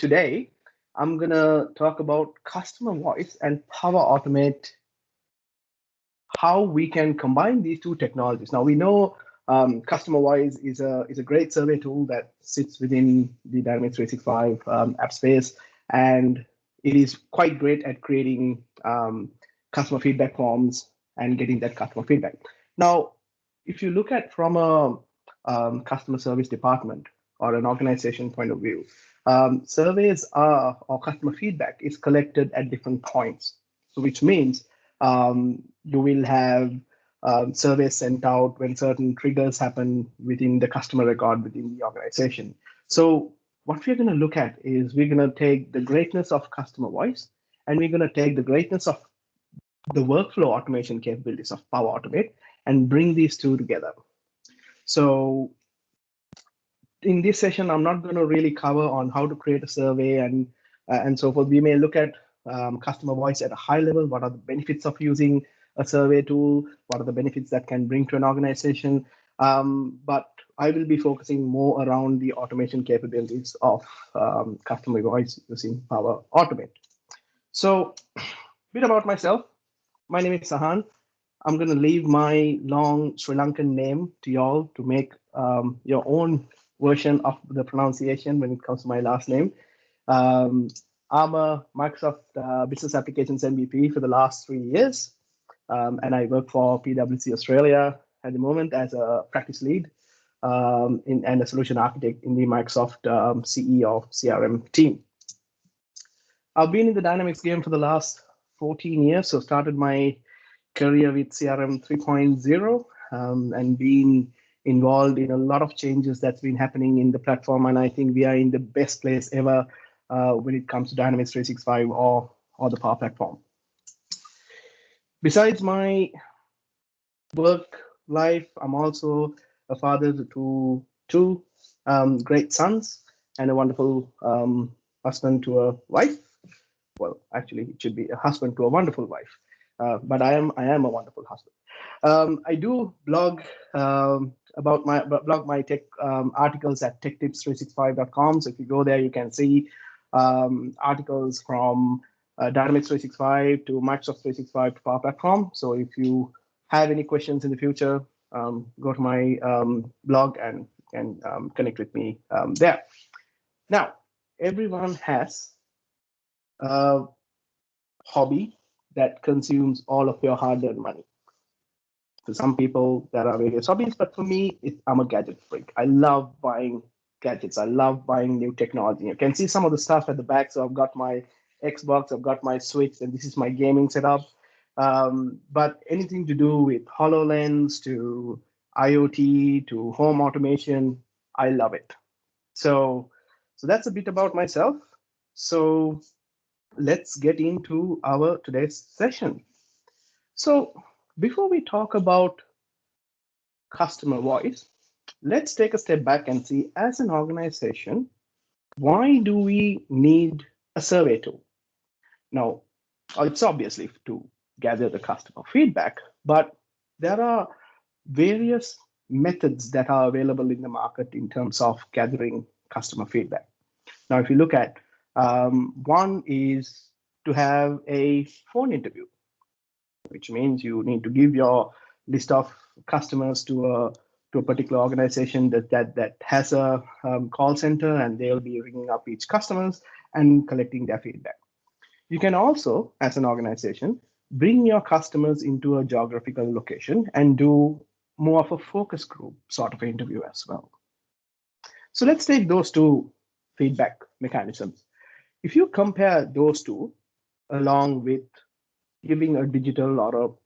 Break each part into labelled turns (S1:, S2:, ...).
S1: today I'm going to talk about customer voice and Power Automate, how we can combine these two technologies. Now, we know customer voice is a great survey tool that sits within the Dynamics 365 app space, and it is quite great at creating customer feedback forms and getting that customer feedback. Now, if you look at from a customer service department or an organization point of view, surveys are, or customer feedback is collected at different points. So which means you will have surveys sent out when certain triggers happen within the customer record within the organization. So what we're going to look at is we're going to take the greatness of customer voice, and we're going to take the greatness of the workflow automation capabilities of Power Automate and bring these two together. So in this session, I'm not going to really cover on how to create a survey and so forth. We may look at customer voice at a high level. What are the benefits of using a survey tool? What are the benefits that can bring to an organization? But I will be focusing more around the automation capabilities of customer voice using Power Automate. So a bit about myself. My name is Sahan. I'm going to leave my long Sri Lankan name to y'all to make your own version of the pronunciation when it comes to my last name. I'm a Microsoft Business Applications MVP for the last 3 years, and I work for PwC Australia at the moment as a practice lead and a solution architect in the Microsoft CE or CRM team. I've been in the Dynamics game for the last 14 years, so started my career with CRM 3.0 and been involved in a lot of changes that's been happening in the platform. And I think we are in the best place ever when it comes to Dynamics 365 or the Power Platform. Besides my work life, I'm also a father to two great sons and a wonderful husband to a wife. Well, actually, it should be a husband to a wonderful wife. But I am a wonderful husband. I do blog about my tech articles at techtips365.com. So if you go there, you can see articles from Dynamics 365 to Microsoft 365 to Power Platform. So if you have any questions in the future, go to my blog and connect with me there. Now, everyone has a hobby that consumes all of your hard-earned money. For some people, there are various hobbies, but for me, I'm a gadget freak. I love buying gadgets. I love buying new technology. You can see some of the stuff at the back. So I've got my Xbox, I've got my Switch, and this is my gaming setup. But anything to do with HoloLens, to IoT, to home automation, I love it. So that's a bit about myself. So let's get into our today's session. So before we talk about customer voice, let's take a step back and see, as an organization, why do we need a survey tool? Now, it's obviously to gather the customer feedback, but there are various methods that are available in the market in terms of gathering customer feedback. Now, if you look at one is to have a phone interview, which means you need to give your list of customers to a particular organization that has a call center, and they'll be ringing up each customers and collecting their feedback. You can also, as an organization, bring your customers into a geographical location and do more of a focus group sort of interview as well. So let's take those two feedback mechanisms. If you compare those two along with giving a digital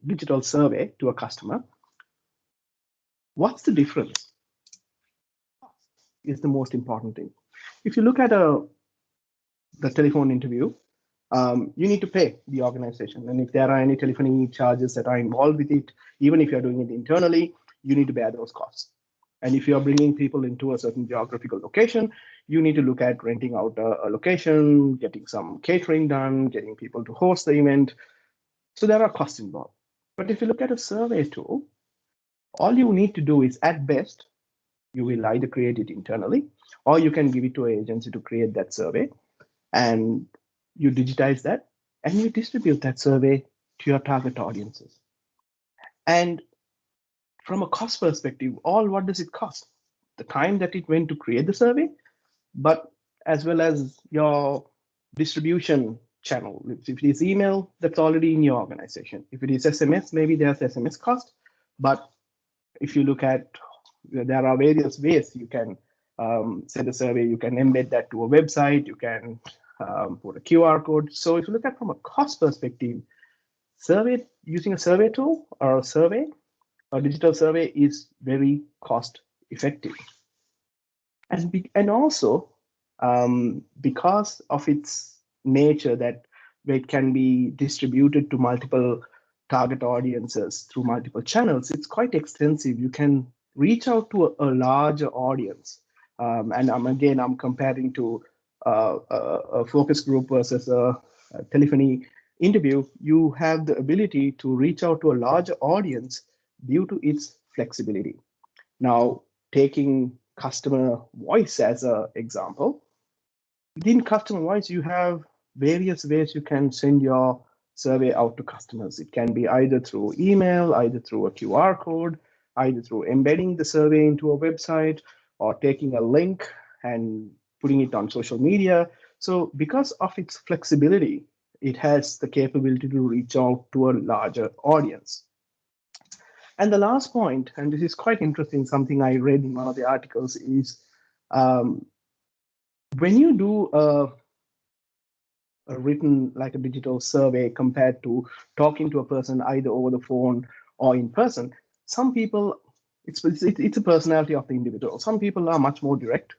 S1: digital survey to a customer, what's the difference? Is the most important thing. If you look at the telephone interview, you need to pay the organization, and if there are any telephony charges that are involved with it, even if you're doing it internally, you need to bear those costs. And if you're bringing people into a certain geographical location, you need to look at renting out a location, getting some catering done, getting people to host the event. So there are costs involved. But if you look at a survey tool, all you need to do is, at best, You will either create it internally, or you can give it to an agency to create that survey, and you digitize that and you distribute that survey to your target audiences. And from a cost perspective, all what does it cost? The time that it went to create the survey, but as well as your distribution channel. If it is email, that's already in your organization. If it is SMS, maybe there's SMS cost. But if you look at, there are various ways you can send a survey. You can embed that to a website. You can put a QR code. So if you look at from a cost perspective, survey using a survey tool or a survey, a digital survey is very cost effective. And also because of its nature that it can be distributed to multiple target audiences through multiple channels, it's quite extensive. You can reach out to a larger audience. And I'm comparing to a focus group versus a telephony interview. You have the ability to reach out to a larger audience due to its flexibility. Now, taking customer voice as an example, within customer voice, you have various ways you can send your survey out to customers. It can be either through email, either through a QR code, either through embedding the survey into a website, or taking a link and putting it on social media. So because of its flexibility, it has the capability to reach out to a larger audience. And the last point, and this is quite interesting, something I read in one of the articles, is um, when you do a written, like a digital survey, compared to talking to a person either over the phone or in person, some people, it's a personality of the individual. Some people are much more direct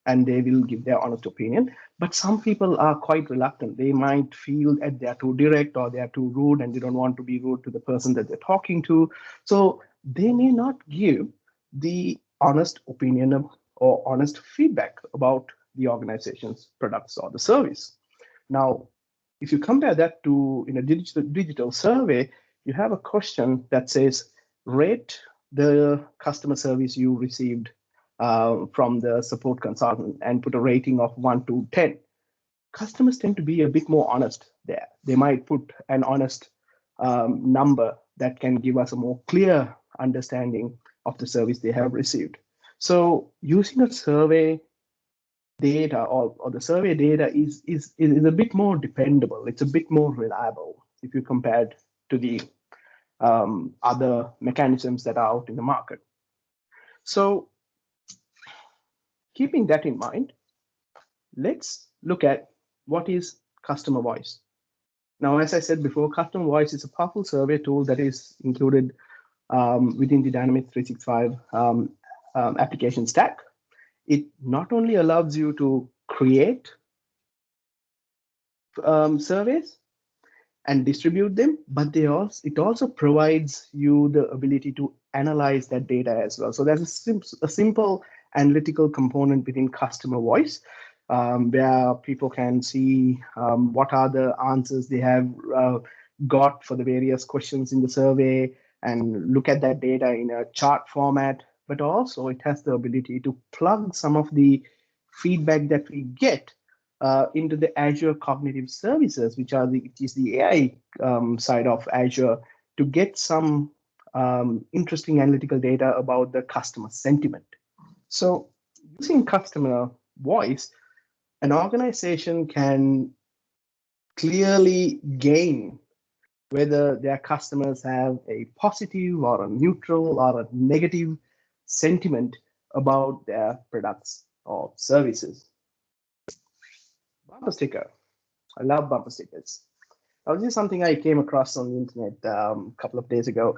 S1: and they will give their honest opinion. But some people are quite reluctant. They might feel that they're too direct or they're too rude and they don't want to be rude to the person that they're talking to. So they may not give the honest opinion or honest feedback about the organization's products or the service. Now, if you compare that to in a digital survey, you have a question that says, rate the customer service you received from the support consultant and put a rating of 1 to 10. Customers tend to be a bit more honest there. They might put an honest number that can give us a more clear understanding of the service they have received. So using a survey data or the survey data is a bit more dependable. It's a bit more reliable if you compare it to the other mechanisms that are out in the market. So keeping that in mind, let's look at what is customer voice. Now, as I said before, customer voice is a powerful survey tool that is included within the Dynamics 365 application stack. It not only allows you to create surveys and distribute them, but it also provides you the ability to analyze that data as well. So there's a simple analytical component within customer voice where people can see what are the answers they have got for the various questions in the survey and look at that data in a chart format. But also it has the ability to plug some of the feedback that we get into the Azure Cognitive Services, which is the AI side of Azure, to get some interesting analytical data about the customer sentiment. So using customer voice, an organization can clearly gain whether their customers have a positive or a neutral or a negative sentiment about their products or services. Bumper sticker. I love bumper stickers. This is something I came across on the internet a couple of days ago.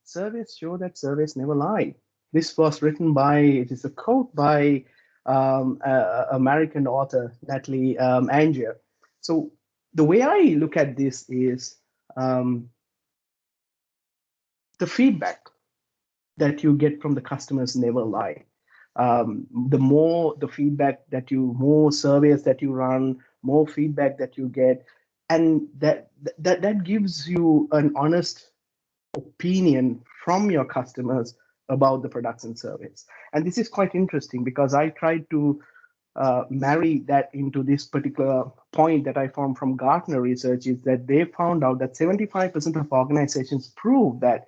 S1: Surveys show that surveys never lie. This was written by, it is a quote by American author Natalie Angier. So the way I look at this is the feedback that you get from the customers never lie. The more the feedback that more surveys that you run, more feedback that you get, and that gives you an honest opinion from your customers about the products and service. And this is quite interesting because I tried to marry that into this particular point that I found from Gartner research is that they found out that 75% of organizations prove that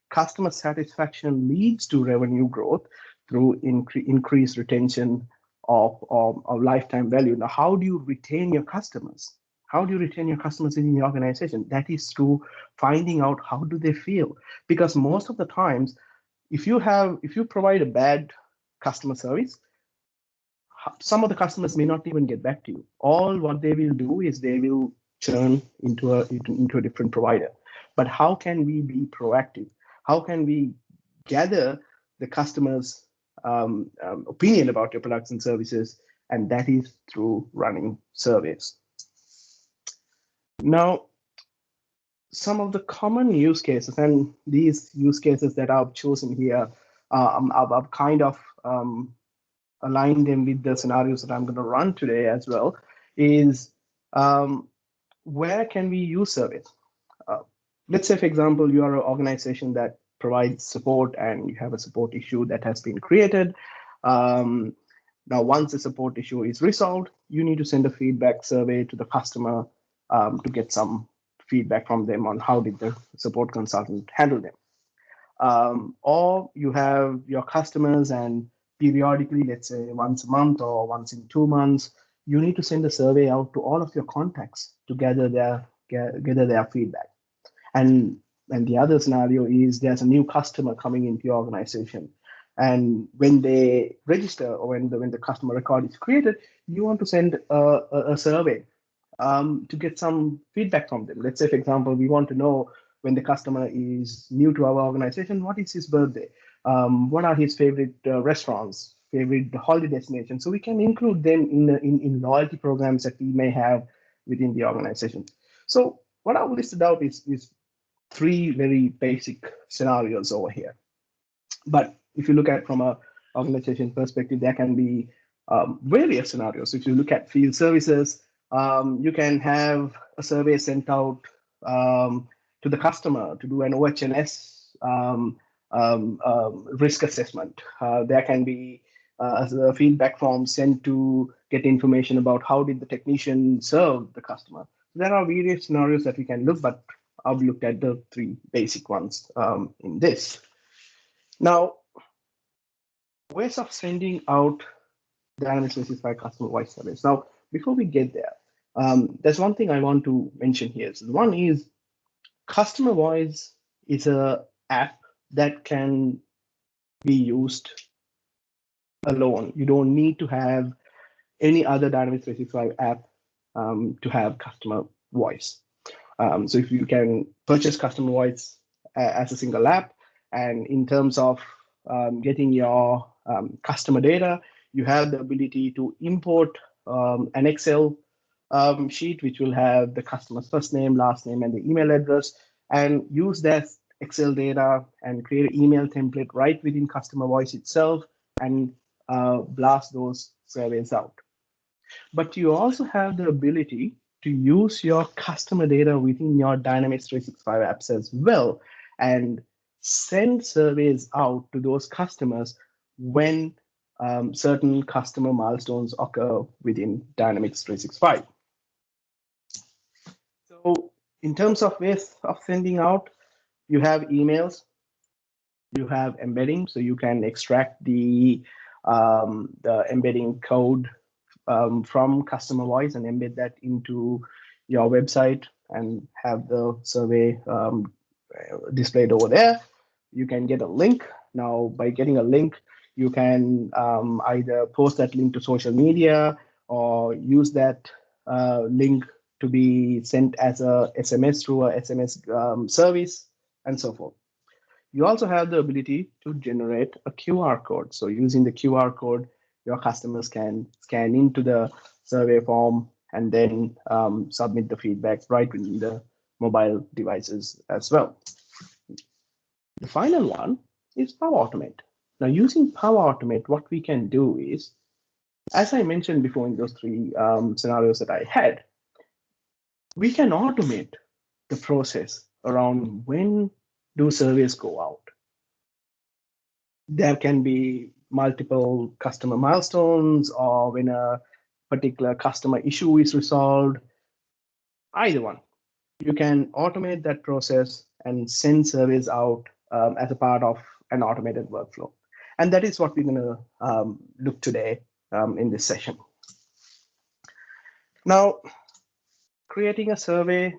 S1: customer satisfaction leads to revenue growth through increased retention of lifetime value. Now, how do you retain your customers? How do you retain your customers in your organization? That is through finding out how do they feel. Because most of the times, if you provide a bad customer service, some of the customers may not even get back to you. All what they will do is they will churn into a different provider. But how can we be proactive? How can we gather the customer's opinion about your products and services? And that is through running surveys. Now, some of the common use cases, and these use cases that I've chosen here, I've kind of align them with the scenarios that I'm going to run today as well, is where can we use surveys? Uh, let's say, for example, you are an organization that provides support and you have a support issue that has been created. Now, once the support issue is resolved, you need to send a feedback survey to the customer to get some feedback from them on how did the support consultant handle them. Or you have your customers and periodically, let's say once a month or once in 2 months, you need to send a survey out to all of your contacts to gather their feedback. And the other scenario is there's a new customer coming into your organization. And when they register or when the customer record is created, you want to send a survey to get some feedback from them. Let's say, for example, we want to know when the customer is new to our organization, what is his birthday? What are his favorite restaurants, favorite holiday destinations? So we can include them in loyalty programs that we may have within the organization. So what I've listed out is three very basic scenarios over here. But if you look at from a organization perspective, there can be various scenarios. If you look at field services, you can have a survey sent out to the customer to do an OHS risk assessment. There can be a feedback form sent to get information about how did the technician serve the customer. There are various scenarios that we can look, but I've looked at the three basic ones in this. Now, ways of sending out Dynamics 365 customer voice surveys. Now, before we get there, there's one thing I want to mention here. So one is customer voice is a app that can be used alone. You don't need to have any other Dynamics 365 app to have customer voice. So if you can purchase customer voice as a single app, and in terms of getting your customer data, you have the ability to import an Excel sheet, which will have the customer's first name, last name, and the email address, and use that Excel data and create an email template right within customer voice itself and blast those surveys out. But you also have the ability to use your customer data within your Dynamics 365 apps as well and send surveys out to those customers when certain customer milestones occur within Dynamics 365. So in terms of ways of sending out, you have emails, you have embedding, so you can extract the embedding code from customer voice and embed that into your website and have the survey displayed over there. You can get a link. Now, by getting a link, you can either post that link to social media or use that link to be sent as a SMS through a SMS service and so forth. You also have the ability to generate a QR code. So using the QR code, your customers can scan into the survey form and then submit the feedback right within the mobile devices as well. The final one is Power Automate. Now, using Power Automate, what we can do is, as I mentioned before in those three scenarios that I had, we can automate the process around when do surveys go out. There can be multiple customer milestones, or when a particular customer issue is resolved, either one. You can automate that process and send surveys out as a part of an automated workflow. And that is what we're going to look today in this session. Now, creating a survey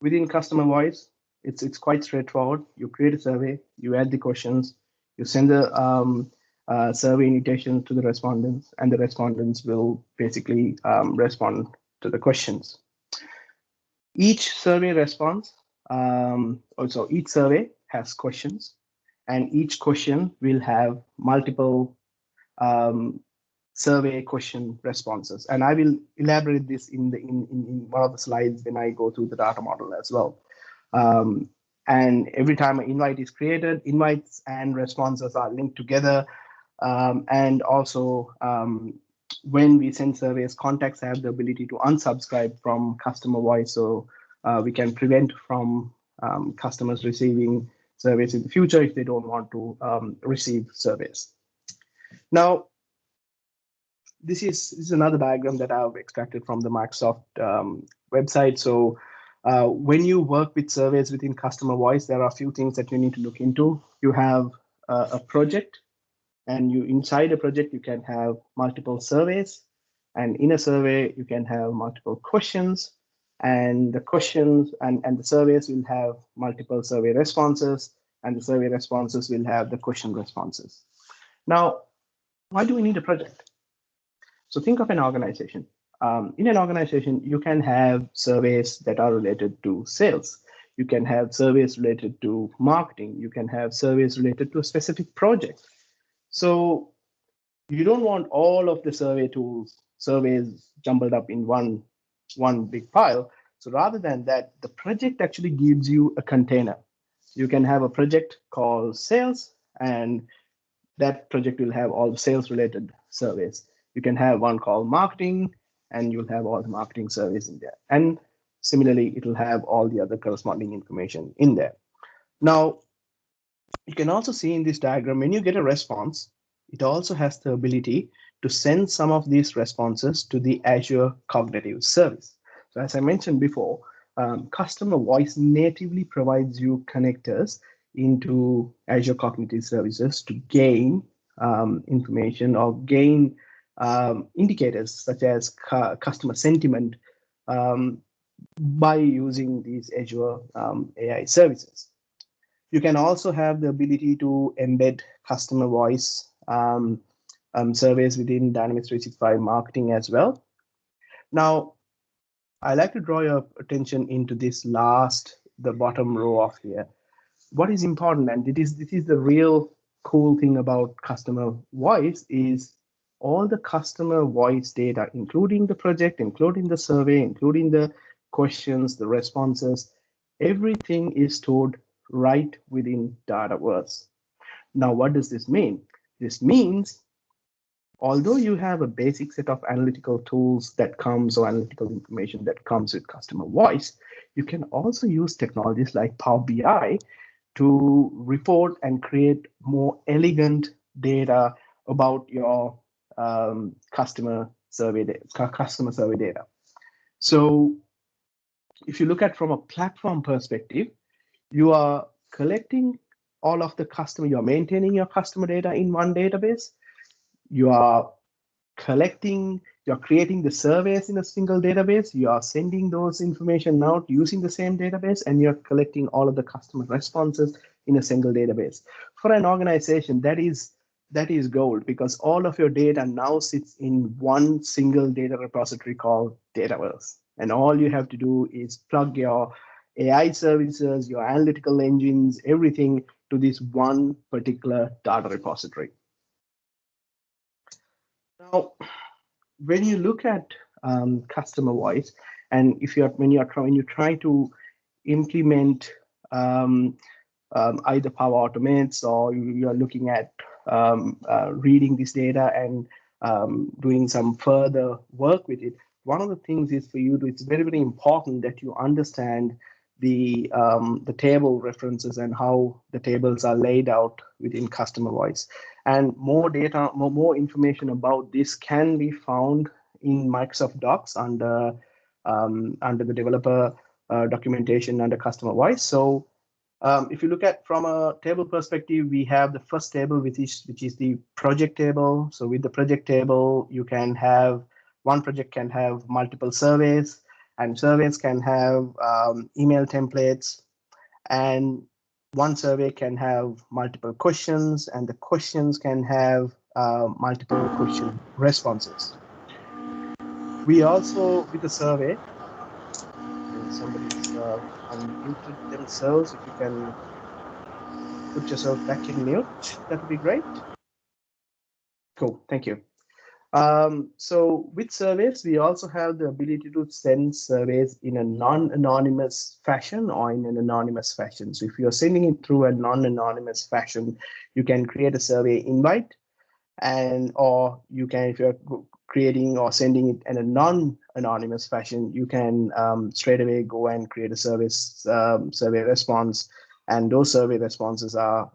S1: within customer voice, it's quite straightforward. You create a survey, you add the questions, you send the survey invitation to the respondents, and the respondents will basically respond to the questions. Each survey response, also each survey has questions, and each question will have multiple survey question responses. And I will elaborate this in one of the slides when I go through the data model as well. And every time an invite is created, invites and responses are linked together. And also, when we send surveys, contacts have the ability to unsubscribe from customer voice, so we can prevent from customers receiving surveys in the future if they don't want to receive surveys. Now, this is another diagram that I've extracted from the Microsoft website. So when you work with surveys within customer voice, there are a few things that you need to look into. You have a project, and inside a project, you can have multiple surveys. And in a survey, you can have multiple questions. And the questions and the surveys will have multiple survey responses, and the survey responses will have the question responses. Now, why do we need a project? So think of an organization. In an organization, you can have surveys that are related to sales. You can have surveys related to marketing. You can have surveys related to a specific project. So you don't want all of the surveys jumbled up in one big pile. So rather than that, the project actually gives you a container. You can have a project called sales, and that project will have all the sales related surveys. You can have one called marketing, and you'll have all the marketing surveys in there. And similarly, it will have all the other corresponding information in there. Now, you can also see in this diagram, when you get a response, it also has the ability to send some of these responses to the Azure Cognitive Service. So as I mentioned before, customer voice natively provides you connectors into Azure Cognitive Services to gain information or gain indicators such as customer sentiment by using these Azure AI services. You can also have the ability to embed customer voice surveys within Dynamics 365 marketing as well. Now, I like to draw your attention into this the bottom row of here. What is important, and this is the real cool thing about customer voice, is all the customer voice data, including the project, including the survey, including the questions, the responses, everything is stored right within Dataverse. Now, what does this mean? This means, although you have a basic set of analytical tools that comes, or analytical information that comes with customer voice, you can also use technologies like Power BI to report and create more elegant data about your customer survey data. So if you look at from a platform perspective, you are collecting all of the customer, you're maintaining your customer data in one database. You are you're creating the surveys in a single database. You are sending those information out using the same database, and you're collecting all of the customer responses in a single database. For an organization, that is gold, because all of your data now sits in one single data repository called Dataverse. And all you have to do is plug your AI services, your analytical engines, everything to this one particular data repository. Now, when you look at customer voice, and when you try to implement either Power Automates, or you're looking at reading this data and doing some further work with it, one of the things is for you to, it's very, very important that you understand the table references and how the tables are laid out within customer voice. And more data, more information about this can be found in Microsoft Docs under the developer documentation under customer voice. So if you look at from a table perspective, we have the first table, which is the project table. So with the project table, you can have one project can have multiple surveys, and surveys can have email templates, and one survey can have multiple questions, and the questions can have multiple question responses. We also, with the survey, somebody's unmuted themselves. If you can put yourself back in mute, that would be great. Cool, thank you. So with surveys, we also have the ability to send surveys in a non-anonymous fashion or in an anonymous fashion. So if you're sending it through a non-anonymous fashion, you can create a survey invite, and or you can, if you're creating or sending it in a non-anonymous fashion, you can straight away go and create a survey response, and those survey responses are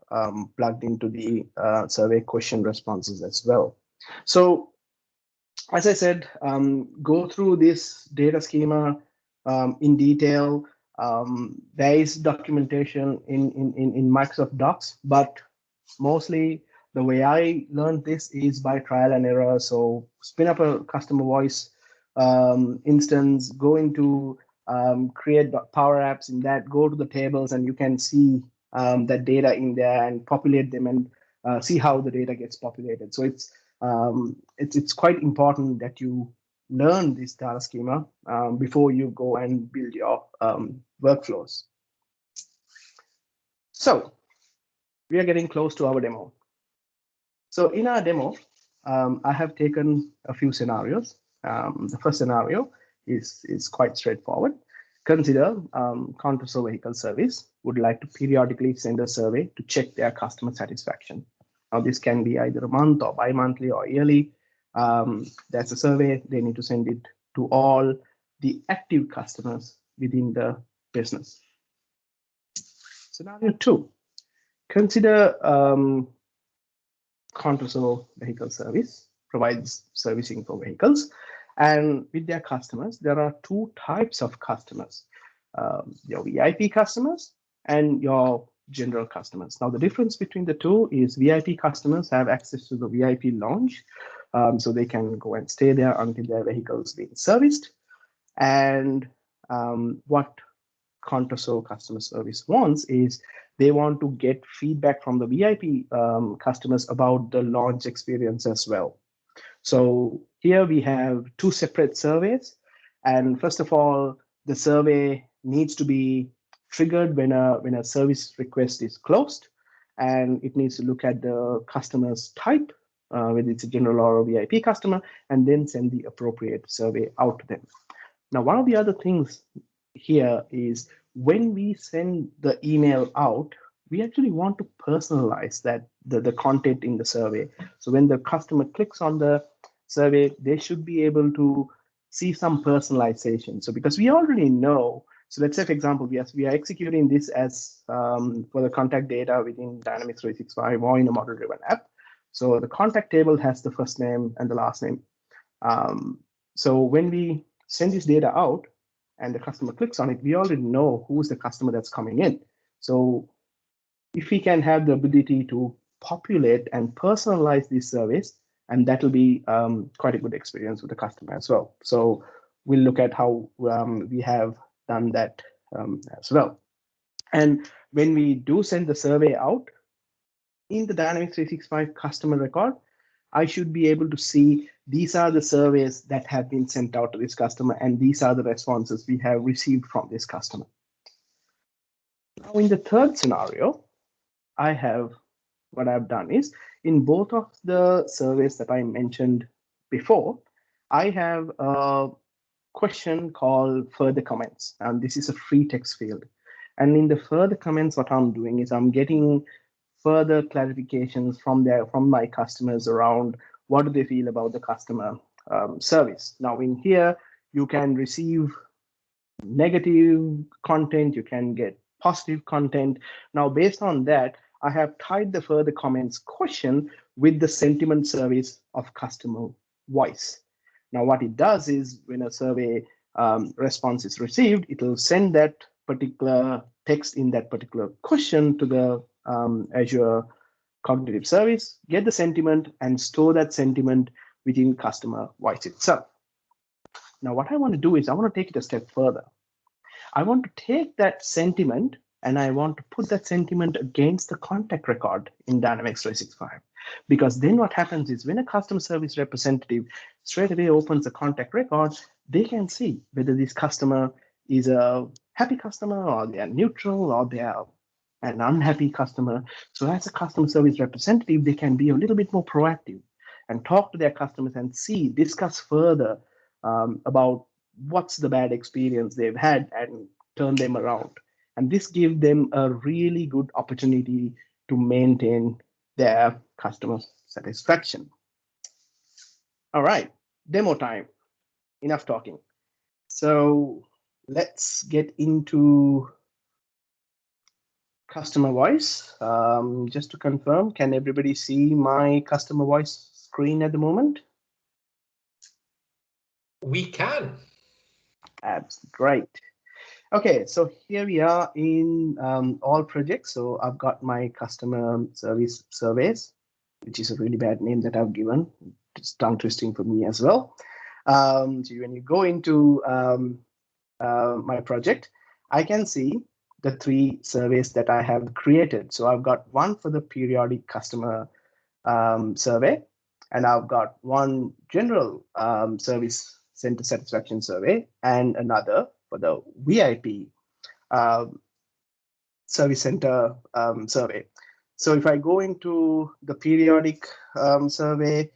S1: plugged into the survey question responses as well. So as I said, go through this data schema in detail. There is documentation in Microsoft Docs, but mostly the way I learned this is by trial and error. So spin up a customer voice instance, go into create Power Apps in that, go to the tables, and you can see that data in there and populate them and see how the data gets populated. So it's quite important that you learn this data schema before you go and build your workflows. So we are getting close to our demo. So in our demo, I have taken a few scenarios. The first scenario is quite straightforward. Consider Contoso Vehicle Service would like to periodically send a survey to check their customer satisfaction. Now, this can be either a month or bi-monthly or yearly. That's a survey. They need to send it to all the active customers within the business. Scenario 2, consider Contoso Vehicle Service provides servicing for vehicles. And with their customers, there are two types of customers, your VIP customers and your general customers. Now, the difference between the two is VIP customers have access to the VIP lounge, so they can go and stay there until their vehicle is being serviced. And what Contoso customer service wants is they want to get feedback from the VIP customers about the launch experience as well. So here we have two separate surveys. And first of all, the survey needs to be triggered when a service request is closed, and it needs to look at the customer's type, whether it's a general or a VIP customer, and then send the appropriate survey out to them. Now, one of the other things here is when we send the email out, we actually want to personalize that the content in the survey. So when the customer clicks on the survey, they should be able to see some personalization. So because we already know, so let's say, for example, we are executing this as for the contact data within Dynamics 365 or in a model-driven app. So the contact table has the first name and the last name. So when we send this data out and the customer clicks on it, we already know who's the customer that's coming in. So if we can have the ability to populate and personalize these surveys, and that will be quite a good experience with the customer as well. So we'll look at how we have done that as well. And when we do send the survey out in the Dynamics 365 customer record, I should be able to see these are the surveys that have been sent out to this customer, and these are the responses we have received from this customer. Now, in the third scenario, what I've done is in both of the surveys that I mentioned before, I have a question called further comments, and this is a free text field. And in the further comments, what I'm doing is I'm getting further clarifications from my customers around what do they feel about the customer service. Now in here, you can receive negative content, you can get positive content. Now, based on that, I have tied the further comments question with the sentiment service of customer voice. Now, what it does is when a survey response is received, it will send that particular text in that particular question to the Azure cognitive service, get the sentiment, and store that sentiment within customer voice itself. Now, what I want to do is I want to take it a step further. I want to take that sentiment and I want to put that sentiment against the contact record in Dynamics 365. Because then what happens is when a customer service representative straight away opens the contact record, they can see whether this customer is a happy customer or they are neutral or they are an unhappy customer. So as a customer service representative, they can be a little bit more proactive and talk to their customers and discuss further about what's the bad experience they've had and turn them around. And this gives them a really good opportunity to maintain their customer satisfaction. All right, demo time. Enough talking. So let's get into customer voice. Just to confirm, can everybody see my customer voice screen at the moment?
S2: We can.
S1: Great. Okay, so here we are in all projects. So I've got my customer service surveys, which is a really bad name that I've given. It's tongue twisting for me as well. So when you go into my project, I can see the 3 surveys that I have created. So I've got one for the periodic customer survey, and I've got one general service center satisfaction survey, and another for the VIP service center survey. So if I go into the periodic survey,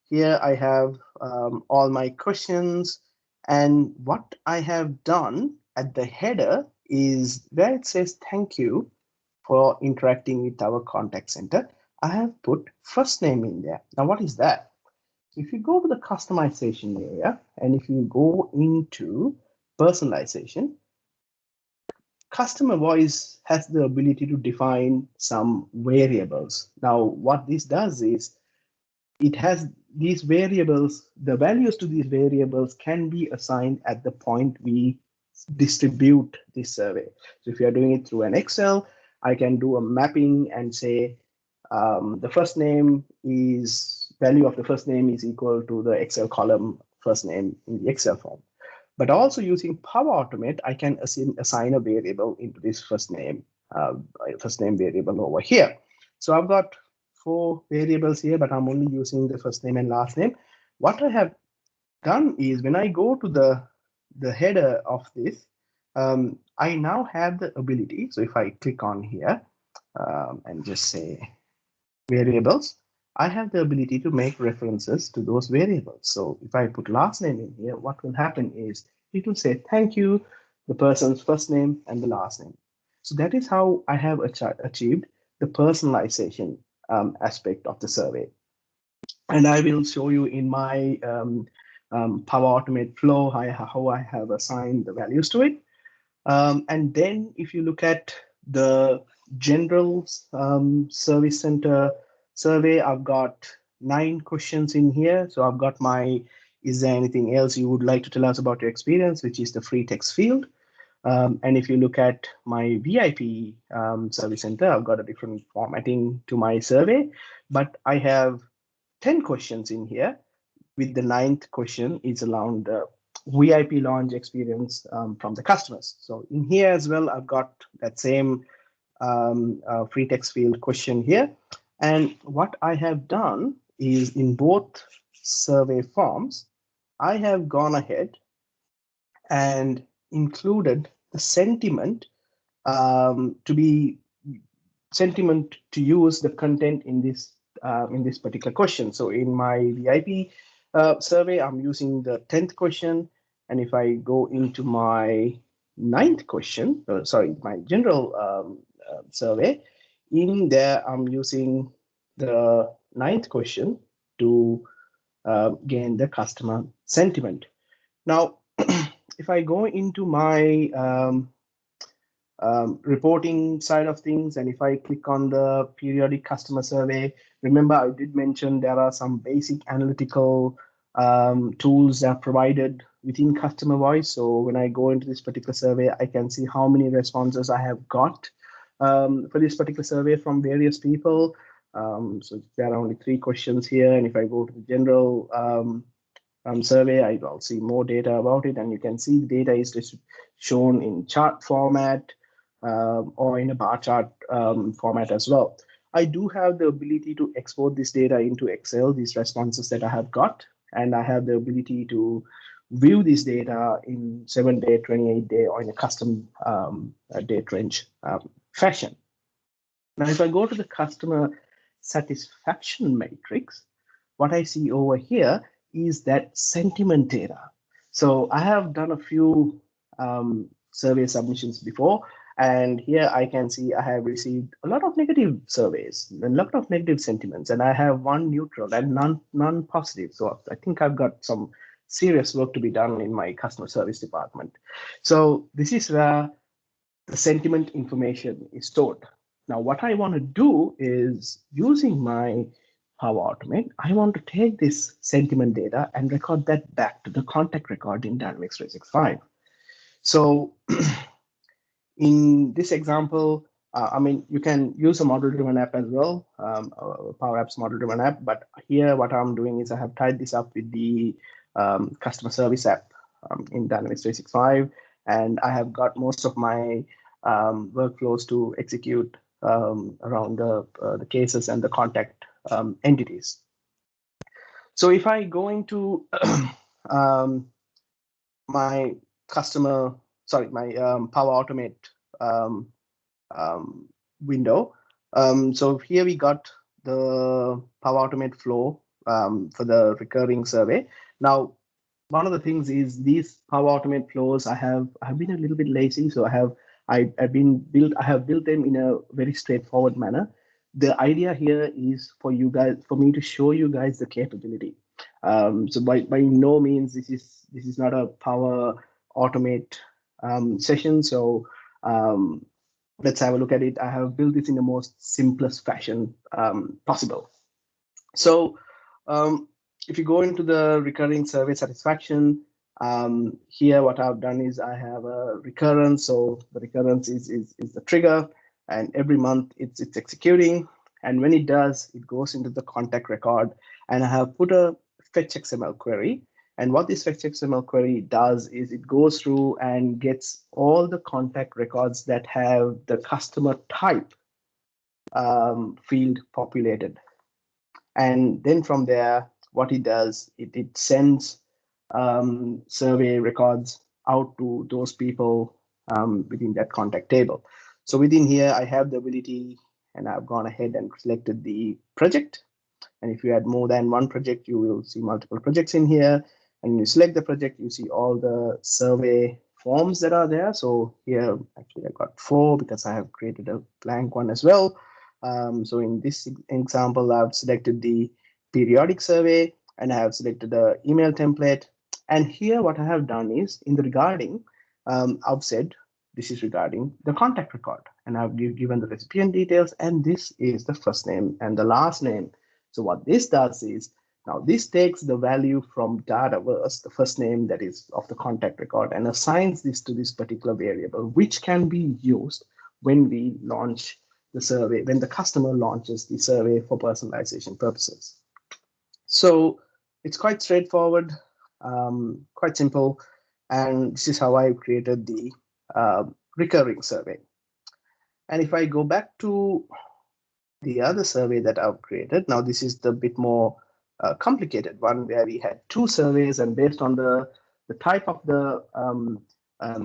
S1: here I have all my questions, and what I have done at the header is where it says thank you for interacting with our contact center. I have put first name in there. Now, what is that? If you go to the customization area and if you go into personalization, customer voice has the ability to define some variables. Now, what this does is it has these variables, the values to these variables can be assigned at the point we distribute this survey. So if you are doing it through an Excel, I can do a mapping and say the first name is value of the first name is equal to the Excel column first name in the Excel form. But also using Power Automate, I can assign a variable into this first name variable over here. So I've got 4 variables here, but I'm only using the first name and last name. What I have done is when I go to the header of this, I now have the ability. So if I click on here and just say variables, I have the ability to make references to those variables. So if I put last name in here, what will happen is it will say thank you, the person's first name and the last name. So that is how I have achieved the personalization aspect of the survey. And I will show you in my Power Automate flow how I have assigned the values to it. And then if you look at the general service center survey, I've got 9 questions in here. So I've got my, is there anything else you would like to tell us about your experience, which is the free text field. And if you look at my VIP service center, I've got a different formatting to my survey, but I have 10 questions in here, with the 9th question is around VIP launch experience from the customers. So in here as well, I've got that same free text field question here. And what I have done is in both survey forms, I have gone ahead and included the sentiment to use the content in this particular question. So in my VIP survey, I'm using the 10th question. And if I go into my 9th question, my general survey, in there, I'm using the 9th question to gain the customer sentiment. Now, if I go into my reporting side of things, and if I click on the periodic customer survey, remember I did mention there are some basic analytical tools that are provided within customer voice. So when I go into this particular survey, I can see how many responses I have got for this particular survey from various people. So there are only 3 questions here, and if I go to the general survey, I'll see more data about it, and you can see the data is just shown in chart format or in a bar chart format as well. I do have the ability to export this data into Excel, these responses that I have got, and I have the ability to view this data in 7-day, 28-day, or in a custom date range fashion. Now, if I go to the customer satisfaction matrix, what I see over here is that sentiment data. So I have done a few survey submissions before, and here I can see I have received a lot of negative surveys, a lot of negative sentiments, and I have 1 neutral and none positive. So I think I've got some serious work to be done in my customer service department. So this is where the sentiment information is stored. Now, what I want to do is, using my Power Automate, I want to take this sentiment data and record that back to the contact record in Dynamics 365. So in this example, I mean, you can use a model-driven app as well, Power Apps model-driven app. But here, what I'm doing is I have tied this up with the customer service app in Dynamics 365, and I have got most of my workflows to execute around the cases and the contact entities. So if I go into my Power Automate window. So here we got the Power Automate flow for the recurring survey. Now, one of the things is these Power Automate flows, I have been a little bit lazy, so I have built them in a very straightforward manner. The idea here is for me to show you guys the capability. So by no means this is not a Power Automate session. So let's have a look at it. I have built this in the most simplest fashion possible. So if you go into the recurring survey satisfaction, here what I've done is I have a recurrence. So the recurrence is the trigger, and every month it's executing. And when it does, it goes into the contact record, and I have put a fetch XML query. And what this fetch XML query does is it goes through and gets all the contact records that have the customer type field populated. And then from there, what it does, it sends survey records out to those people within that contact table. So within here, I have the ability, and I've gone ahead and selected the project. And if you add more than 1 project, you will see multiple projects in here. And you select the project, you see all the survey forms that are there. So here, actually, I got 4 because I have created a blank one as well. So in this example, I've selected the periodic survey, and I have selected the email template. And here, what I have done is in the regarding, I've said this is regarding the contact record, and I've given the recipient details, and this is the first name and the last name. So what this does is, now this takes the value from Dataverse, the first name that is of the contact record, and assigns this to this particular variable, which can be used when we launch the survey, when the customer launches the survey for personalization purposes. So it's quite straightforward, quite simple, and this is how I created the recurring survey. And if I go back to the other survey that I've created, now this is the bit more complicated one, where we had 2 surveys, and based on the type of the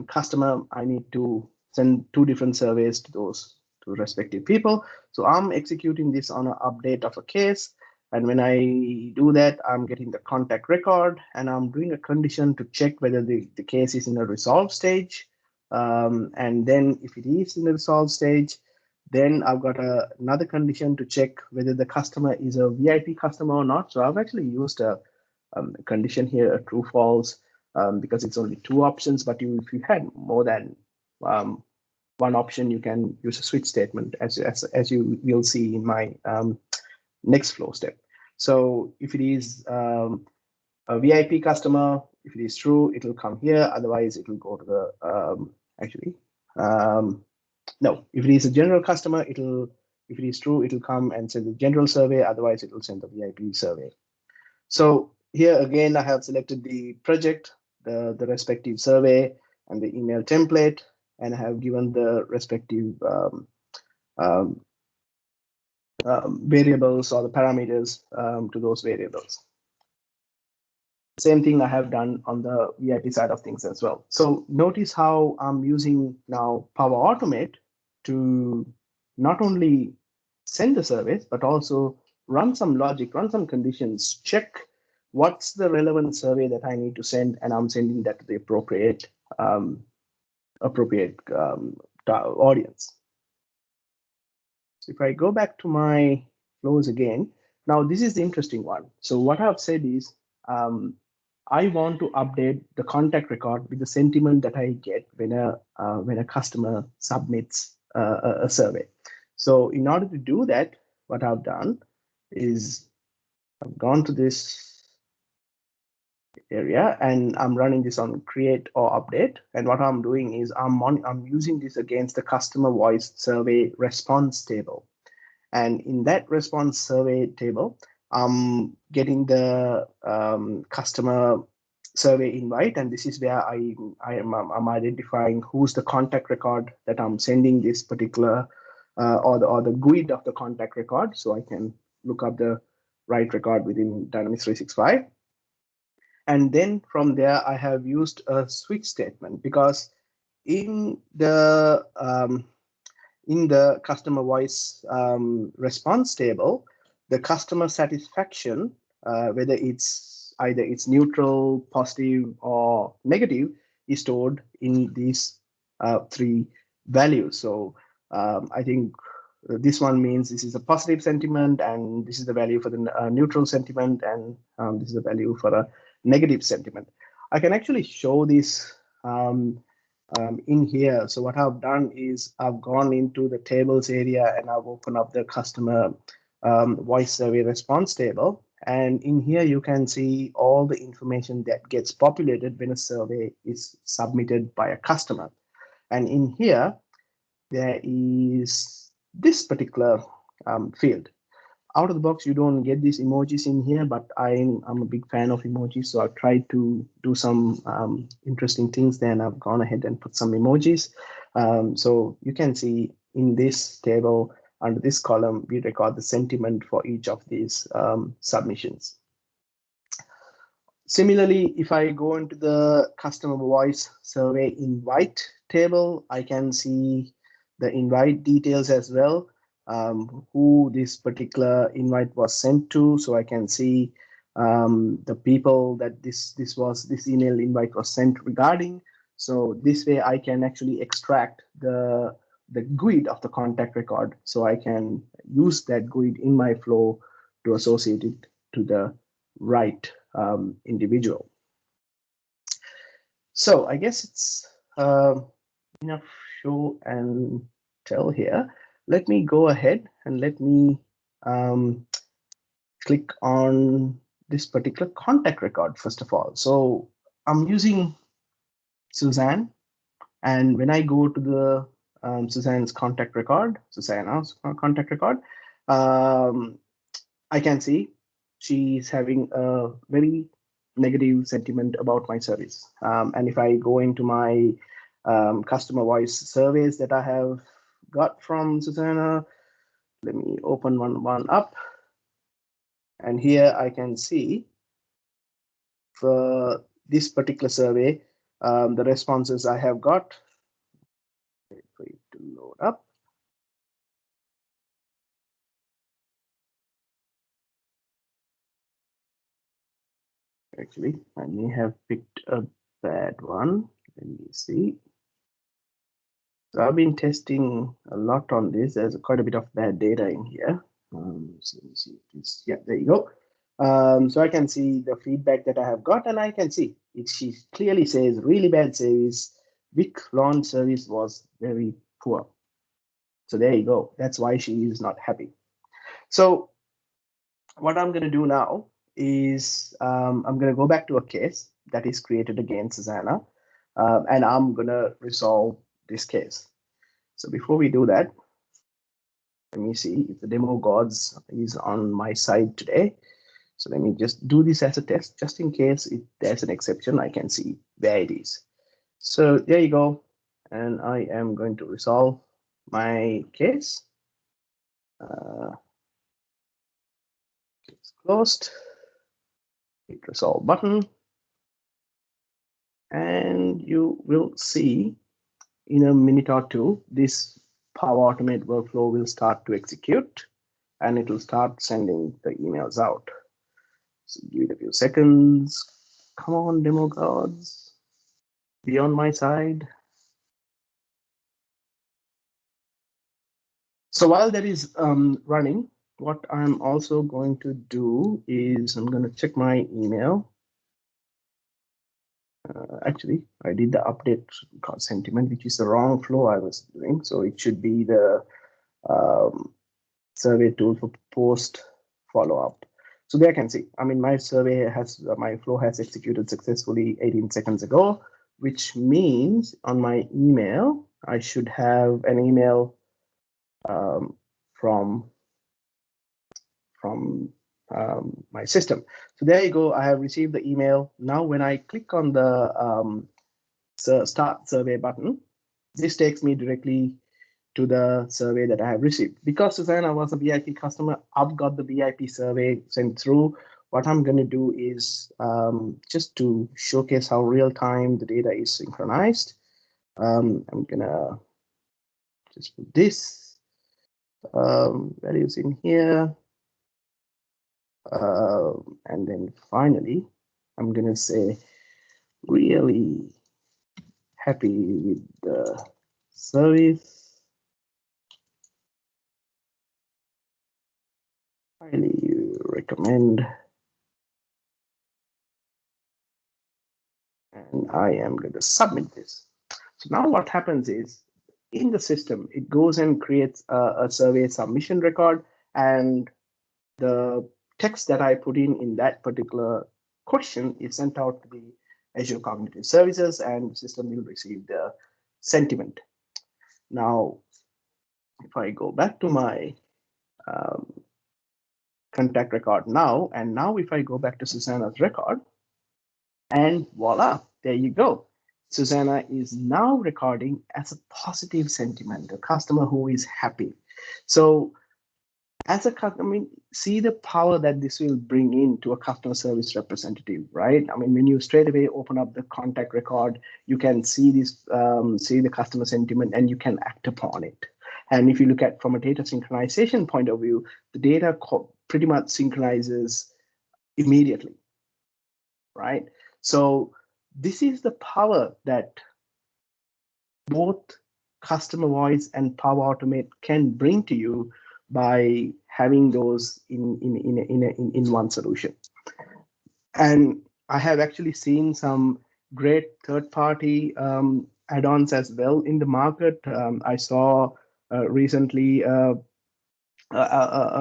S1: customer, I need to send 2 different surveys to those 2 respective people. So I'm executing this on an update of a case, and when I do that, I'm getting the contact record, and I'm doing a condition to check whether the case is in a resolve stage. And then if it is in the resolve stage, then I've got another condition to check whether the customer is a VIP customer or not. So I've actually used a condition here, a true false, because it's only two options. But if you had more than one option, you can use a switch statement, as you will see in my next flow step. So if it is a VIP customer, if it is true, it will come here. Otherwise, it will go to the no. If it is a general customer, if it is true, it will come and send the general survey. Otherwise, it will send the VIP survey. So here again, I have selected the project, the respective survey, and the email template, and I have given the respective variables or the parameters to those variables. Same thing I have done on the VIP side of things as well. So notice how I'm using now Power Automate to not only send the surveys, but also run some logic, run some conditions, check what's the relevant survey that I need to send, and I'm sending that to the appropriate audience. So if I go back to my flows again, now this is the interesting one. So what I've said is I want to update the contact record with the sentiment that I get when a customer submits a survey. So in order to do that, what I've done is I've gone to this area and I'm running this on create or update. And what I'm doing is I'm using this against the customer voice survey response table. And in that response survey table, I'm getting the customer survey invite, and this is where I'm identifying who's the contact record that I'm sending this particular or the GUID of the contact record, so I can look up the right record within Dynamics 365. And then from there, I have used a switch statement, because in the customer voice response table, the customer satisfaction, whether it's either it's neutral, positive, or negative, is stored in these three values. So I think this one means this is a positive sentiment, and this is the value for the neutral sentiment, and this is the value for a negative sentiment. I can actually show this in here. So what I've done is I've gone into the tables area and I've opened up the customer voice survey response table. And in here, you can see all the information that gets populated when a survey is submitted by a customer. And in here, there is this particular field. Out of the box, you don't get these emojis in here, but I'm a big fan of emojis, so I've tried to do some interesting things there, and I've gone ahead and put some emojis. So you can see in this table, under this column, we record the sentiment for each of these submissions. Similarly, if I go into the customer voice survey invite table, I can see the invite details as well. Who this particular invite was sent to, so I can see the people that this email invite was sent regarding. So this way I can actually extract the GUID of the contact record, so I can use that GUID in my flow to associate it to the right individual. So I guess it's enough show and tell here. Let me go ahead and let me click on this particular contact record first of all. So I'm using Suzanne, and when I go to the Suzanne's contact record, I can see she's having a very negative sentiment about my service. And if I go into my customer voice surveys that I have got from Susanna, let me open one up. And here I can see for this particular survey, the responses I have got. Wait for it to load up. Actually, I may have picked a bad one. Let me see. So I've been testing a lot on this. There's quite a bit of bad data in here. So let me see this. Yeah, there you go. So I can see the feedback that I have got, and I can see it. She clearly says really bad service. Vic launch service was very poor. So there you go. That's why she is not happy. So what I'm going to do now is I'm going to go back to a case that is created against Susanna, and I'm going to resolve this case. So before we do that, let me see if the demo gods is on my side today. So let me just do this as a test, just in case if there's an exception, I can see where it is. So there you go. And I am going to resolve my case. It's closed. Hit resolve button. And you will see in a minute or two, this Power Automate workflow will start to execute and it will start sending the emails out. So give it a few seconds. Come on, demo gods. Be on my side. So while that is running, what I'm also going to do is I'm going to check my email. Actually, I did the update sentiment, which is the wrong flow I was doing. So it should be the survey tool for post follow-up. So there I can see, I mean, my survey has, my flow has executed successfully 18 seconds ago, which means on my email, I should have an email from my system. So there you go. I have received the email. Now, when I click on the start survey button, this takes me directly to the survey that I have received. Because Susanna was a VIP customer, I've got the VIP survey sent through. What I'm going to do is just to showcase how real time the data is synchronized. I'm going to just put this values in here. And then finally, I'm going to say really happy with the service. Highly recommend. And I am going to submit this. So now what happens is in the system, it goes and creates a survey submission record, and the text that I put in that particular question is sent out to the Azure Cognitive Services, and the system will receive the sentiment. Now, if I go back to my contact record now, and now if I go back to Susanna's record, and voila, there you go. Susanna is now recording as a positive sentiment, a customer who is happy. So as a customer, I mean, see the power that this will bring into a customer service representative, right? I mean, when you straight away open up the contact record, you can see this, see the customer sentiment, and you can act upon it. And if you look at from a data synchronization point of view, the data pretty much synchronizes immediately, right? So this is the power that both customer voice and Power Automate can bring to you by having those in one solution. And I have actually seen some great third-party add-ons as well in the market. I saw recently a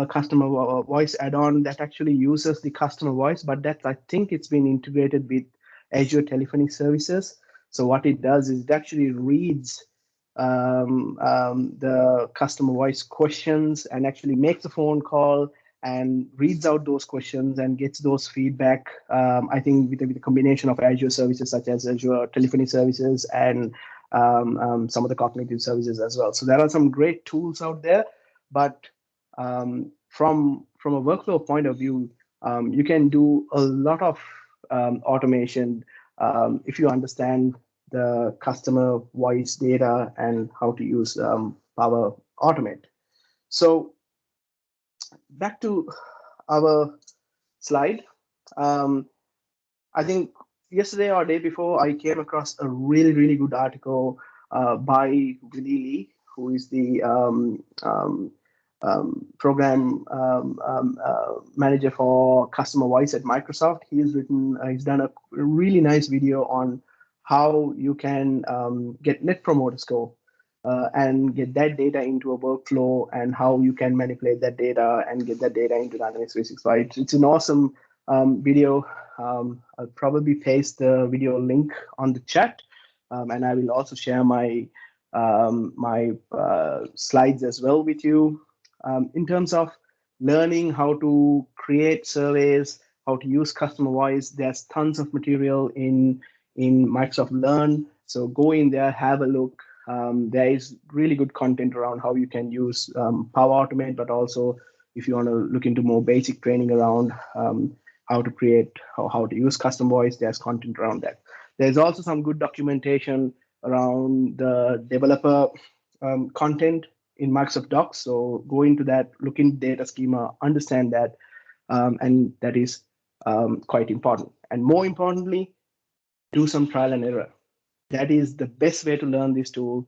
S1: customer voice add-on that actually uses the customer voice, but that I think it's been integrated with Azure Telephony Services. So what it does is it actually reads the customer voice questions and actually makes a phone call and reads out those questions and gets those feedback. I think with a combination of Azure services such as Azure Telephony Services and some of the cognitive services as well. So there are some great tools out there, but from a workflow point of view, you can do a lot of automation if you understand the customer voice data and how to use Power Automate. So back to our slide. I think yesterday or day before, I came across a really good article by Willie Lee, who is the program manager for customer voice at Microsoft. He's done a really nice video on how you can get net promoter score and get that data into a workflow, and how you can manipulate that data and get that data into Dynamics 365. It's an awesome video. I'll probably paste the video link on the chat, and I will also share my slides as well with you. In terms of learning how to create surveys, how to use customer voice, there's tons of material in Microsoft Learn. So go in there, have a look. There is really good content around how you can use Power Automate, but also if you want to look into more basic training around how to create, how to use custom voice, there's content around that. There's also some good documentation around the developer content in Microsoft Docs. So go into that, look in data schema, understand that, and that is quite important. And more importantly, do some trial and error. That is the best way to learn this tool.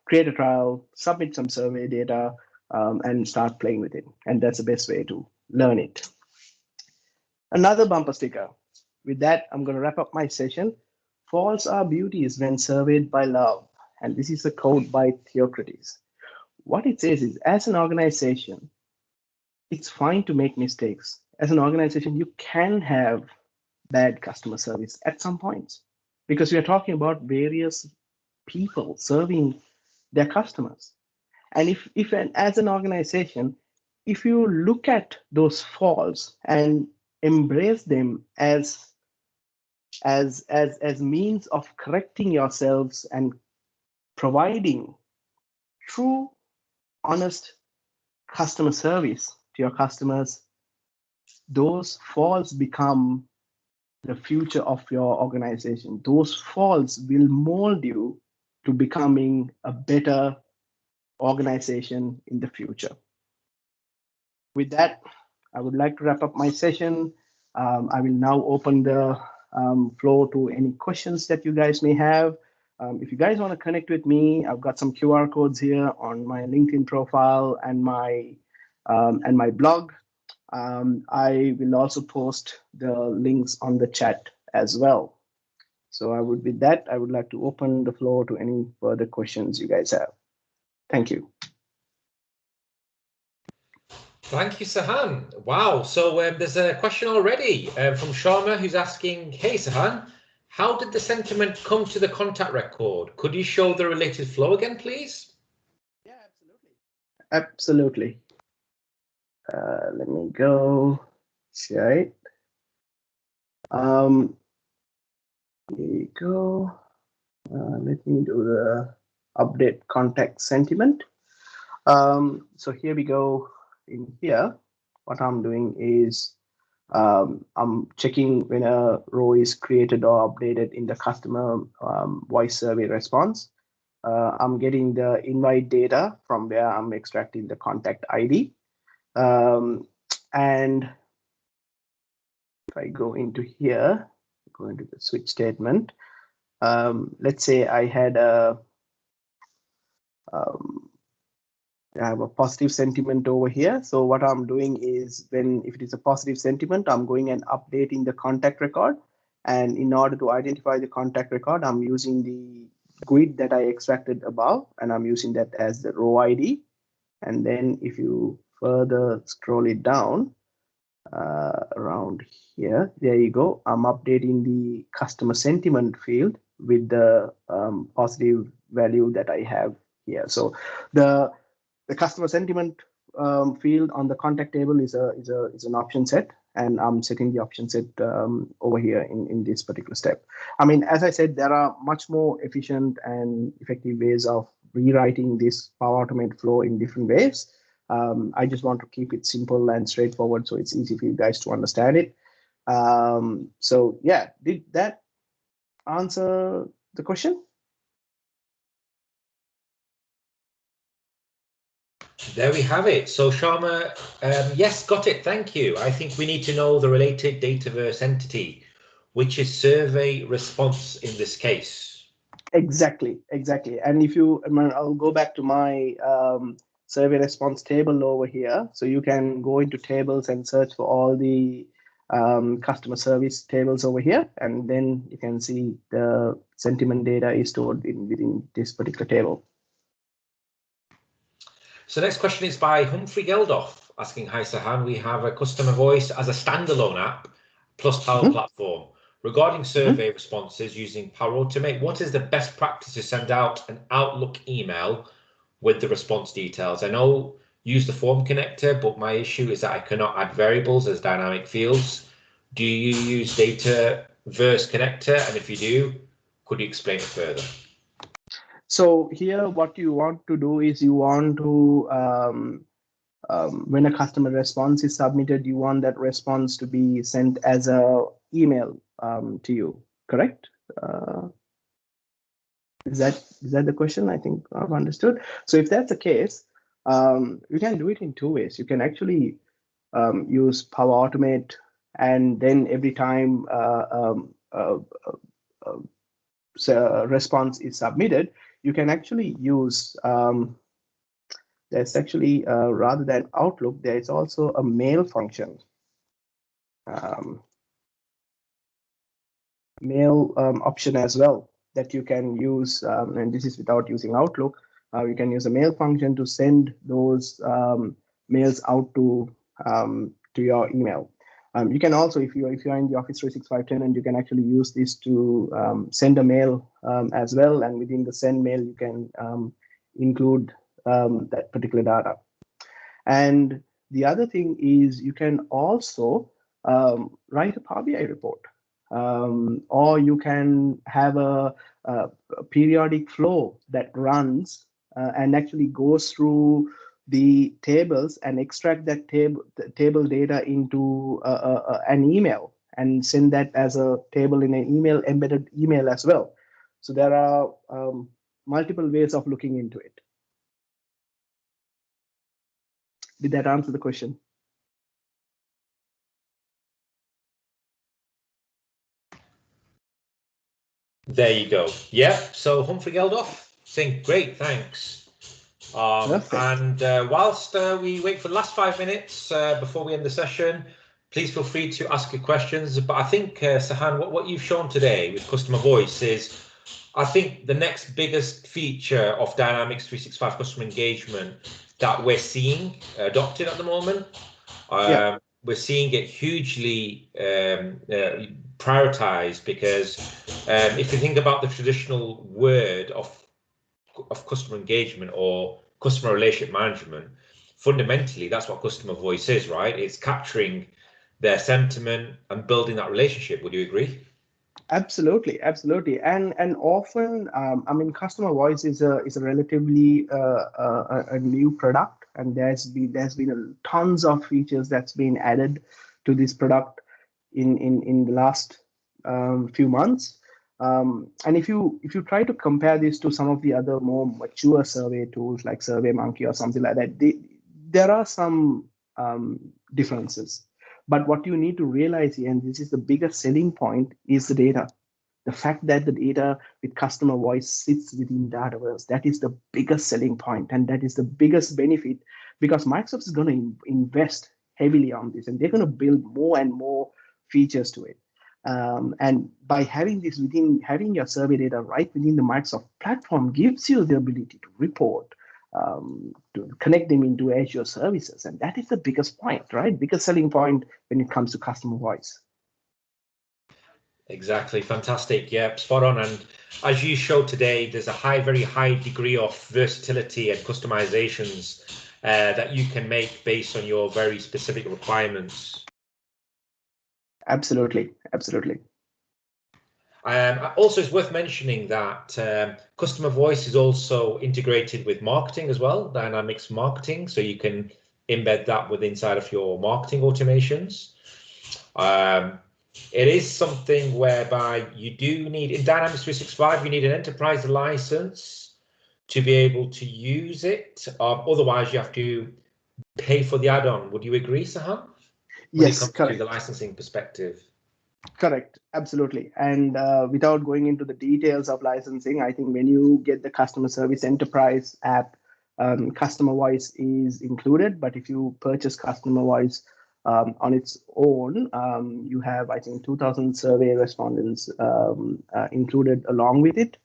S1: Create a trial, submit some survey data, and start playing with it. And that's the best way to learn it. Another bumper sticker. With that, I'm going to wrap up my session. Faults are beauties when surveyed by love. And this is a quote by Theocritus. What it says is, as an organization, it's fine to make mistakes. As an organization, you can have bad customer service at some points, because we are talking about various people serving their customers. And if as an organization, if you look at those faults and embrace them as means of correcting yourselves and providing true, honest customer service to your customers, those faults become the future of your organization. Those faults will mold you to becoming a better organization in the future. With that, I would like to wrap up my session. I will now open the floor to any questions that you guys may have. If you guys want to connect with me, I've got some QR codes here on my LinkedIn profile and my blog. I will also post the links on the chat as well. So with that, I would like to open the floor to any further questions you guys have. Thank you.
S2: Thank you, Sahan. Wow. So there's a question already from Sharma, who's asking, hey, Sahan, how did the sentiment come to the contact record? Could you show the related flow again, please?
S1: Yeah, absolutely. Absolutely. Let me go share it. Here you go. Let me do the update contact sentiment. So here we go. In here, what I'm doing is I'm checking when a row is created or updated in the customer voice survey response. I'm getting the invite data from where I'm extracting the contact ID. And if I go into here, go into the switch statement. Let's say I had I have a positive sentiment over here. So what I'm doing is, if it is a positive sentiment, I'm going and updating the contact record. And in order to identify the contact record, I'm using the GUID that I extracted above, and I'm using that as the row ID. And then if you further scroll it down around here, there you go. I'm updating the customer sentiment field with the positive value that I have here. So the customer sentiment field on the contact table is an option set, and I'm setting the option set over here in this particular step. I mean, as I said, there are much more efficient and effective ways of rewriting this Power Automate flow in different ways. I just want to keep it simple and straightforward, so it's easy for you guys to understand it. So yeah, did that answer the question?
S2: There we have it. So Sharma, yes, got it. Thank you. I think we need to know the related Dataverse entity, which is survey response in this case.
S1: Exactly. And if you, I'll go back to my survey response table over here. So you can go into tables and search for all the customer service tables over here, and then you can see the sentiment data is stored within this particular table.
S2: So next question is by Humphrey Geldof asking, hi Sahan, we have a customer voice as a standalone app plus Power Platform. Regarding survey responses using Power Automate, what is the best practice to send out an Outlook email with the response details? I know use the form connector, but my issue is that I cannot add variables as dynamic fields. Do you use data verse connector? And if you do, could you explain it further?
S1: So here, what you want to do is you want to, when a customer response is submitted, you want that response to be sent as a email to you, correct? Is that the question? I think I've understood. So if that's the case, you can do it in two ways. You can actually use Power Automate, and then every time response is submitted, you can actually use, there's actually, rather than Outlook, there is also a mail function. Mail option as well that you can use, and this is without using Outlook. You can use a mail function to send those mails out to your email. You can also, if you're in the Office 365 tenant, you can actually use this to send a mail as well, and within the send mail you can include that particular data. And the other thing is you can also write a Power BI report, or you can have a periodic flow that runs and actually goes through the tables and extract that table data into an email and send that as a table in an email, embedded email as well. So there are multiple ways of looking into it. Did that answer the question?
S2: There you go. Yeah. So Humphrey Geldof saying, great, thanks. And whilst we wait for the last 5 minutes before we end the session, please feel free to ask your questions. But I think, Sahan, what you've shown today with customer voice is, I think, the next biggest feature of Dynamics 365 customer engagement that we're seeing adopted at the moment. We're seeing it hugely prioritized because if you think about the traditional word of customer engagement or customer relationship management, fundamentally that's what customer voice is, right? It's capturing their sentiment and building that relationship. Would you agree? Absolutely,
S1: and often, I mean, customer voice is a relatively a new product, and there's been tons of features that's been added to this product in the last few months. And if you try to compare this to some of the other more mature survey tools like SurveyMonkey or something like that, there are some differences. But what you need to realize here, and this is the biggest selling point, is the data. The fact that the data with customer voice sits within Dataverse, that is the biggest selling point, and that is the biggest benefit, because Microsoft is going to invest heavily on this, and they're going to build more and more features to it. And by having this having your survey data right within the Microsoft platform gives you the ability to report, to connect them into Azure services. And that is the biggest point, right? Biggest selling point when it comes to customer voice.
S2: Exactly. Fantastic. Yeah, spot on. And as you showed today, there's a very high degree of versatility and customizations that you can make based on your very specific requirements.
S1: Absolutely.
S2: Also, it's worth mentioning that customer voice is also integrated with marketing as well, Dynamics marketing, so you can embed that inside of your marketing automations. It is something whereby you do need, in Dynamics 365, you need an enterprise license to be able to use it. Otherwise, you have to pay for the add-on. Would you agree, Sahan?
S1: Yes,
S2: it comes
S1: correct.
S2: to the licensing perspective.
S1: Correct, absolutely. And without going into the details of licensing, I think when you get the customer service enterprise app customer voice is included. But if you purchase customer voice on its own, you have, I think, 2,000 survey respondents included along with it.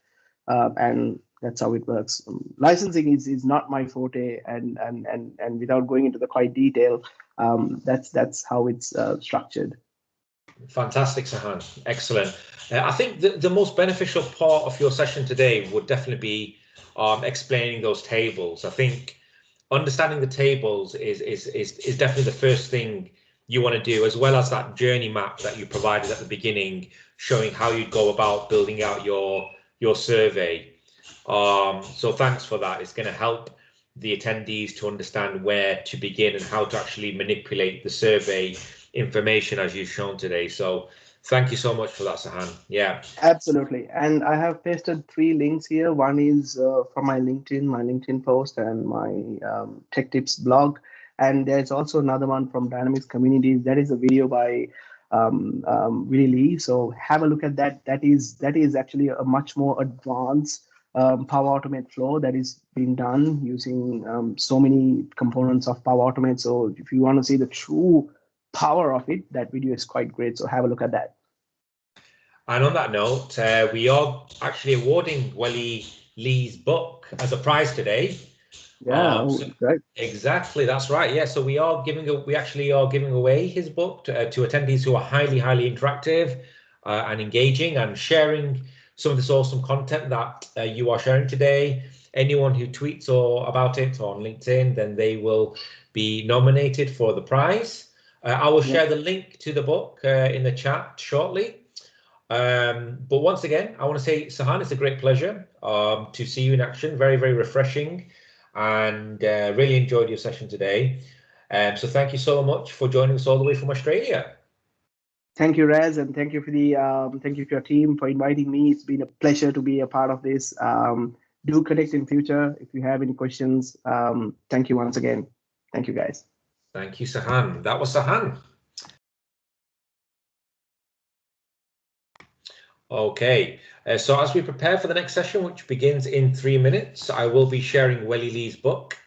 S1: And that's how it works. Licensing is not my forte, and without going into the quite detail, that's how it's structured.
S2: Fantastic, Sahan. Excellent. I think the most beneficial part of your session today would definitely be explaining those tables. I think understanding the tables is definitely the first thing you want to do, as well as that journey map that you provided at the beginning, showing how you'd go about building out your survey. So thanks for that. It's going to help the attendees to understand where to begin and how to actually manipulate the survey information as you've shown today. So thank you so much for that, Sahan. Yeah.
S1: Absolutely. And I have pasted 3 links here. One is from my LinkedIn post and my Tech Tips blog. And there's also another one from Dynamics Communities. That is a video by Willie Lee. So have a look at that. That is actually a much more advanced Power Automate flow that is being done using so many components of Power Automate. So if you want to see the true power of it, that video is quite great. So have a look at that.
S2: And on that note, we are actually awarding Welly Lee's book as a prize today.
S1: Yeah, great.
S2: Exactly, that's right. Yeah, so we actually are giving away his book to attendees who are highly interactive and engaging and sharing some of this awesome content that you are sharing today. Anyone who tweets or about it on LinkedIn, then they will be nominated for the prize. I will share the link to the book in the chat shortly. But once again, I want to say, Sahan, it's a great pleasure to see you in action. Very refreshing, and really enjoyed your session today. So thank you so much for joining us all the way from Australia.
S1: Thank you, Rez, and thank you for your team for inviting me. It's been a pleasure to be a part of this. Do connect in future if you have any questions. Thank you once again. Thank you, guys.
S2: Thank you, Sahan. That was Sahan. Okay, so as we prepare for the next session, which begins in 3 minutes, I will be sharing Welly Lee's book.